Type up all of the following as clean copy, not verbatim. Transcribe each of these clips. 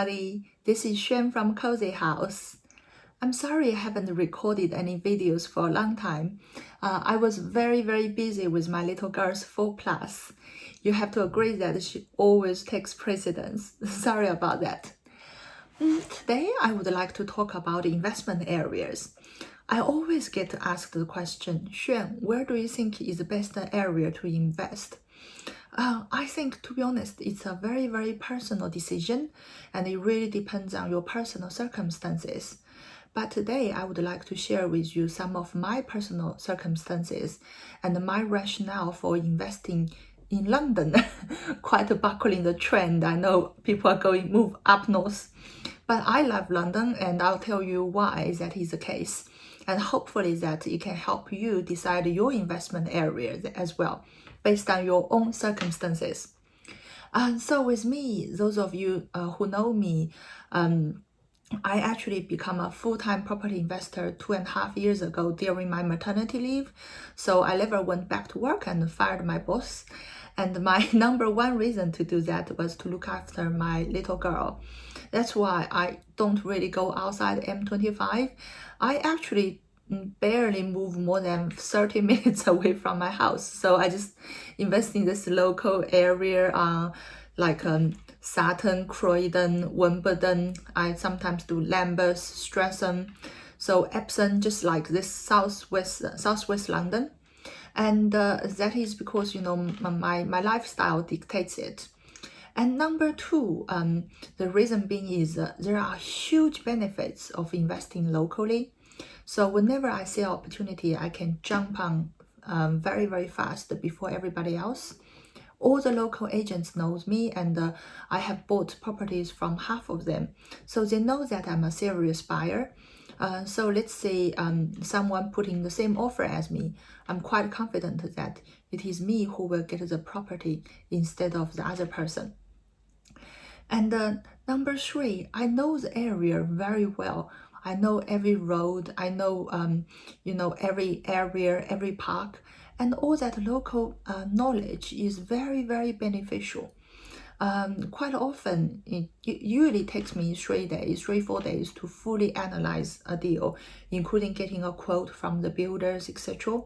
everybody. This is Xuan from Cozy House. I'm sorry I haven't recorded any videos for a long time. I was very busy with my little girl's 4+. You have to agree that she always takes precedence. Sorry about that. Today, I would like to talk about investment areas. I always get asked the question, Xuan, where do you think is the best area to invest? I think, to be honest, it's a very personal decision, and it really depends on your personal circumstances. But today, I would like to share with you some of my personal circumstances and my rationale for investing in London. Quite buckling the trend. I know people are going move up north, but I love London, and I'll tell you why that is the case. And hopefully that it can help you decide your investment areas as well, based on your own circumstances. So with me, those of you who know me, I actually become a full-time property investor 2.5 years ago during my maternity leave. So I never went back to work and fired my boss. And my number one reason to do that was to look after my little girl. That's why I don't really go outside M25. I actually barely move more than 30 minutes away from my house. So I just invest in this local area, like Sutton, Croydon, Wimbledon. I sometimes do Lambeth, Streatham, so Epsom, just like this southwest London. And that is because, you know, my lifestyle dictates it. And number two, the reason being is there are huge benefits of investing locally. So whenever I see an opportunity, I can jump on very fast before everybody else. All the local agents knows me, and I have bought properties from half of them. So they know that I'm a serious buyer. So let's say someone putting the same offer as me, I'm quite confident that it is me who will get the property instead of the other person. And number three, I know the area very well. I know every road, I know, every area, every park, and all that local knowledge is very beneficial. Quite often, it usually takes me 3-4 days to fully analyze a deal, including getting a quote from the builders, etc.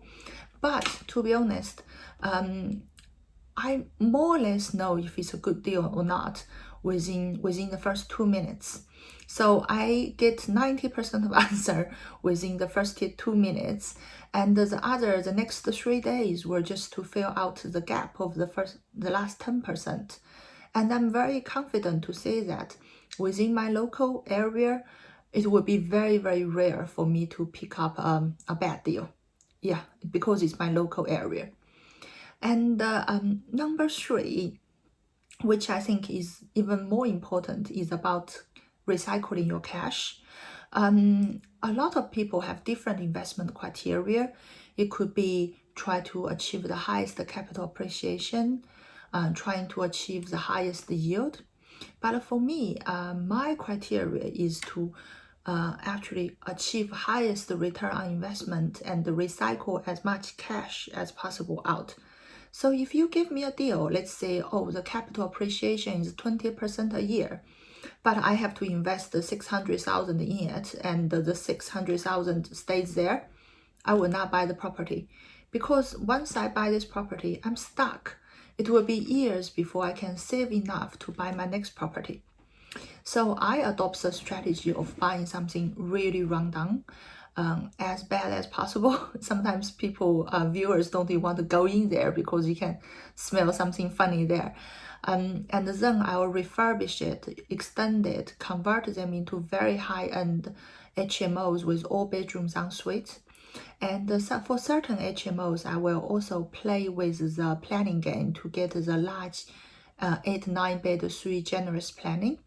But to be honest, I more or less know if it's a good deal or not within the first 2 minutes. So I get 90% of answer within the first 2 minutes, and the next 3 days were just to fill out the gap of the last 10%. And I'm very confident to say that within my local area, it would be very rare for me to pick up a bad deal. Yeah, because it's my local area. And number three, which I think is even more important, is about recycling your cash. A lot of people have different investment criteria. It could be try to achieve the highest capital appreciation, trying to achieve the highest yield. But for me, my criteria is to actually achieve highest return on investment and recycle as much cash as possible out. So if you give me a deal, let's say, oh, the capital appreciation is 20% a year, but I have to invest the 600,000 in it, and the 600,000 stays there, I will not buy the property. Because once I buy this property, I'm stuck. It will be years before I can save enough to buy my next property. So I adopt the strategy of buying something really rundown, as bad as possible. Sometimes viewers don't even want to go in there because you can smell something funny there. And then I will refurbish it, extend it, convert them into very high-end HMOs with all bedrooms en suite. And for certain HMOs, I will also play with the planning game to get the large 8-9 bed sui generis planning.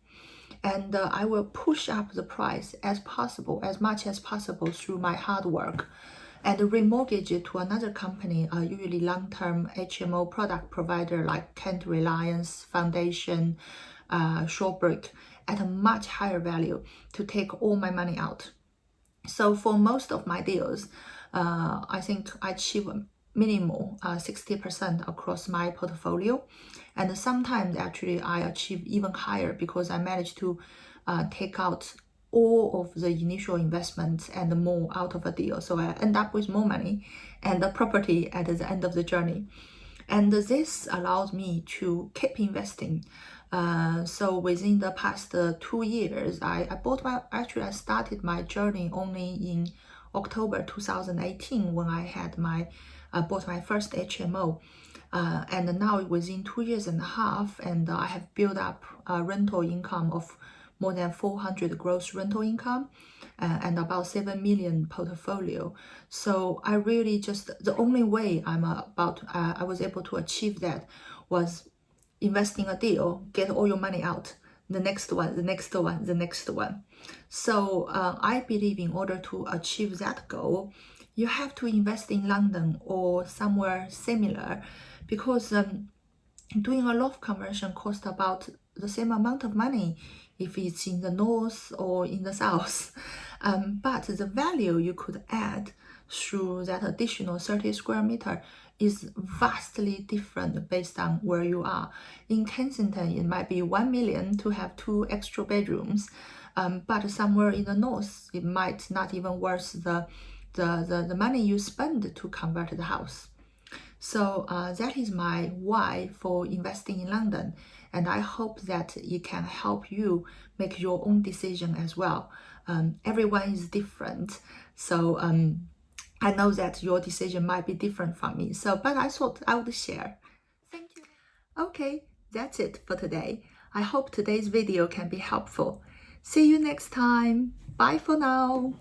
And I will push up the price as much as possible through my hard work, and remortgage it to another company, usually long-term HMO product provider like Kent Reliance, Foundation, Shawbrick, at a much higher value to take all my money out. So for most of my deals, I think I achieve minimal 60% across my portfolio, and sometimes actually I achieve even higher because I managed to take out all of the initial investments and more out of a deal. So I end up with more money and the property at the end of the journey. And this allows me to keep investing. So within the past 2 years, I started my journey only in October 2018 when I had bought my first HMO. And now within 2 years and a half, and I have built up a rental income of more than 400 gross rental income and about 7 million portfolio. So I really the only way I was able to achieve that was investing a deal, get all your money out, the next one, the next one, the next one. So I believe in order to achieve that goal, you have to invest in London or somewhere similar, because doing a loft conversion costs about the same amount of money if it's in the north or in the south. But the value you could add through that additional 30 square meter is vastly different based on where you are. In Kensington, it might be 1 million to have 2 extra bedrooms, but somewhere in the north, it might not even worth the money you spend to convert the house. So that is my why for investing in London, and I hope that it can help you make your own decision as well. Everyone is different, so I know that your decision might be different from me. But I thought I would share. Thank you. Okay, that's it for today. I hope today's video can be helpful. See you next time. Bye for now.